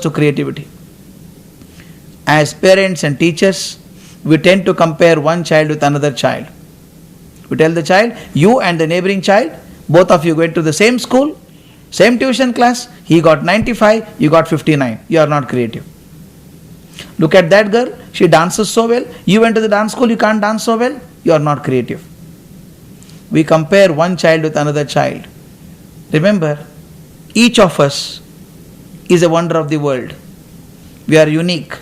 to creativity. As parents and teachers, we tend to compare one child with another child. We tell the child, you and the neighboring child, both of you went to the same school, same tuition class, he got 95, you got 59. You are not creative. Look at that girl, she dances so well. You went to the dance school, you can't dance so well. You are not creative. We compare one child with another child. Remember, each of us is a wonder of the world. We are unique.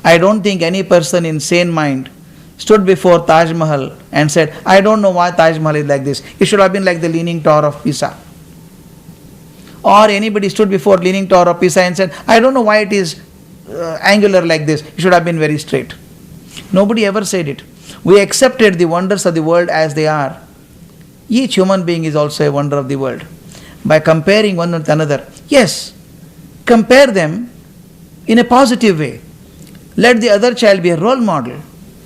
I don't think any person in sane mind stood before Taj Mahal and said, I don't know why Taj Mahal is like this. It should have been like the Leaning Tower of Pisa. Or anybody stood before Leaning Tower of Pisa and said, I don't know why it is angular like this. It should have been very straight. Nobody ever said it. We accepted the wonders of the world as they are. Each human being is also a wonder of the world. By comparing one with another, yes, compare them in a positive way. Let the other child be a role model.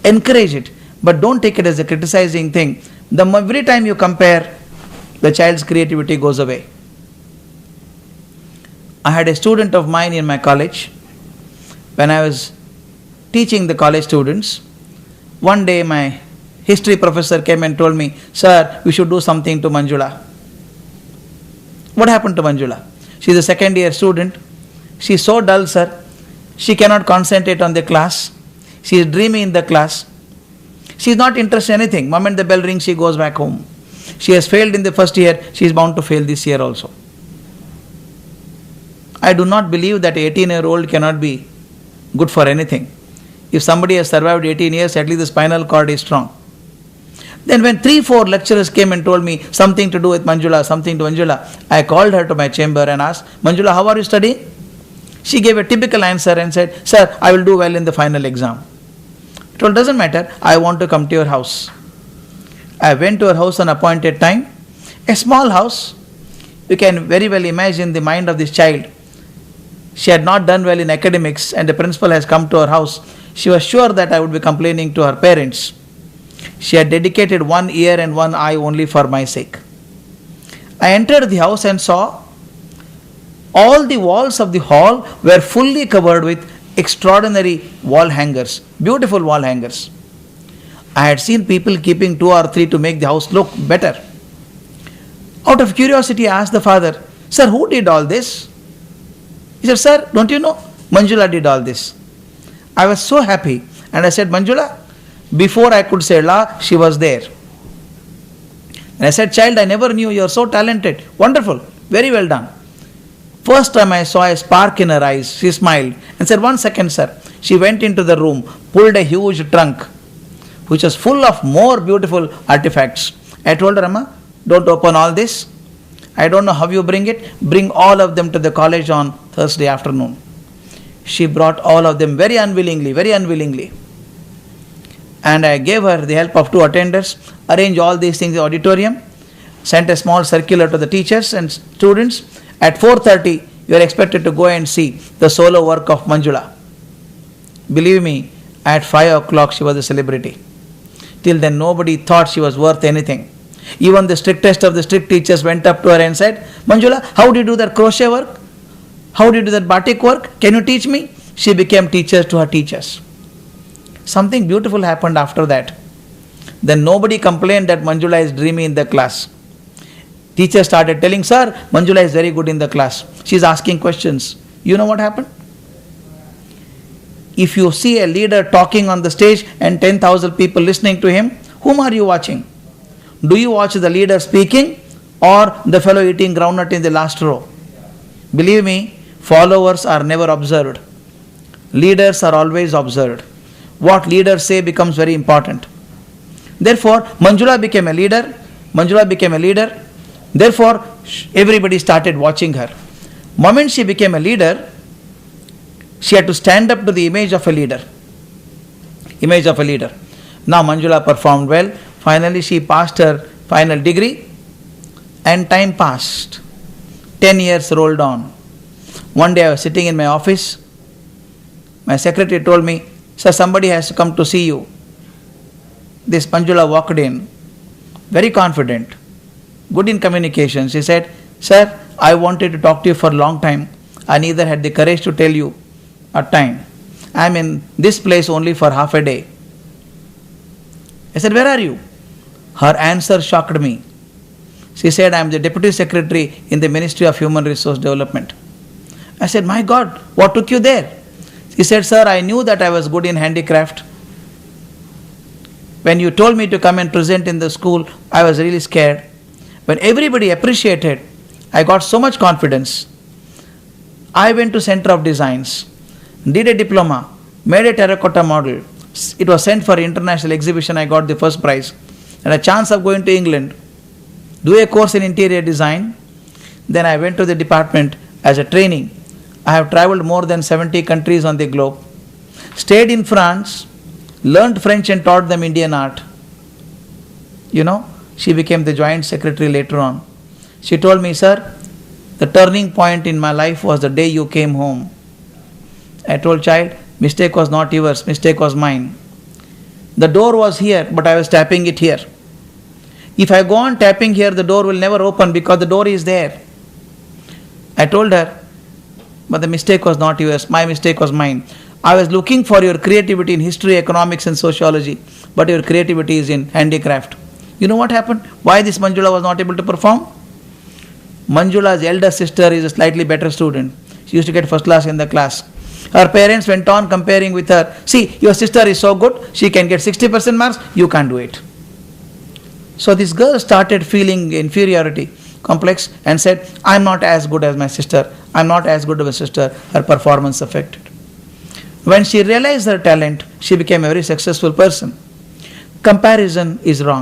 Encourage it, but don't take it as a criticizing thing. Every time you compare, the child's creativity goes away. I had a student of mine in my college. When I was teaching the college students, one day my history professor came and told me, sir, we should do something to Manjula. What happened to Manjula? She is a second year student. She is so dull, sir. She cannot concentrate on the class. She is dreamy in the class. She is not interested in anything. Moment the bell rings, she goes back home. She has failed in the first year. She is bound to fail this year also. I do not believe that an 18-year-old cannot be good for anything. If somebody has survived 18 years, at least the spinal cord is strong. Then when 3-4 lecturers came and told me something to do with Manjula, I called her to my chamber and asked, Manjula, how are you studying? She gave a typical answer and said, sir, I will do well in the final exam. I told, doesn't matter, I want to come to your house. I went to her house on appointed time. A small house. You can very well imagine the mind of this child. She had not done well in academics and the principal has come to her house. She was sure that I would be complaining to her parents. She had dedicated one ear and one eye only for my sake. I entered the house and saw all the walls of the hall were fully covered with extraordinary wall hangers, beautiful wall hangers. I had seen people keeping 2 or 3 to make the house look better. Out of curiosity, I asked the father, sir, who did all this? He said, sir, don't you know? Manjula did all this. I was so happy and I said, Manjula, before I could say la, she was there. And I said, child, I never knew you are so talented. Wonderful, very well done. First time I saw a spark in her eyes, she smiled and said, 1 second, sir. She went into the room, pulled a huge trunk, which was full of more beautiful artifacts. I told her, Amma, don't open all this. I don't know how you bring it. Bring all of them to the college on Thursday afternoon. She brought all of them very unwillingly. And I gave her the help of 2 attendants, arranged all these things in the auditorium, sent a small circular to the teachers and students. At 4:30, you are expected to go and see the solo work of Manjula. Believe me, at 5 o'clock she was a celebrity. Till then nobody thought she was worth anything. Even the strictest of the strict teachers went up to her and said, Manjula, how do you do that crochet work? How do you do that batik work? Can you teach me? She became teacher to her teachers. Something beautiful happened after that. Then nobody complained that Manjula is dreamy in the class. Teacher started telling, sir, Manjula is very good in the class. She is asking questions. You know what happened? If you see a leader talking on the stage and 10,000 people listening to him, whom are you watching? Do you watch the leader speaking or the fellow eating groundnut in the last row? Believe me, followers are never observed. Leaders are always observed. What leaders say becomes very important. Therefore, Manjula became a leader. Therefore, everybody started watching her. Moment she became a leader, she had to stand up to the image of a leader. Now Manjula performed well. Finally, she passed her final degree and time passed. 10 years rolled on. One day I was sitting in my office. My secretary told me, sir, somebody has to come to see you. This Manjula walked in, very confident, good in communication. She said, sir, I wanted to talk to you for a long time. I neither had the courage to tell you at time. I am in this place only for half a day. I said, where are you? Her answer shocked me. She said, I am the Deputy Secretary in the Ministry of Human Resource Development. I said, my God, what took you there? She said, sir, I knew that I was good in handicraft. When you told me to come and present in the school, I was really scared. When everybody appreciated, I got so much confidence. I went to Center of Designs, did a diploma, made a terracotta model. It was sent for international exhibition. I got the first prize. And a chance of going to England, do a course in interior design. Then I went to the department as a training. I have traveled more than 70 countries on the globe. Stayed in France, learned French and taught them Indian art. You know, she became the joint secretary later on. She told me, sir, the turning point in my life was the day you came home. I told child, mistake was not yours, mistake was mine. The door was here, but I was tapping it here. If I go on tapping here, the door will never open because the door is there. I told her, but the mistake was not yours, my mistake was mine. I was looking for your creativity in history, economics and sociology, but your creativity is in handicraft. You know what happened? Why this Manjula was not able to perform? Manjula's elder sister is a slightly better student. She used to get first class in the class. Her parents went on comparing with her. See, your sister is so good, she can get 60% marks, you can't do it. So this girl started feeling inferiority complex and said, I'm not as good as my sister. I'm not as good as my sister. Her performance affected. When she realized her talent, she became a very successful person. Comparison is wrong.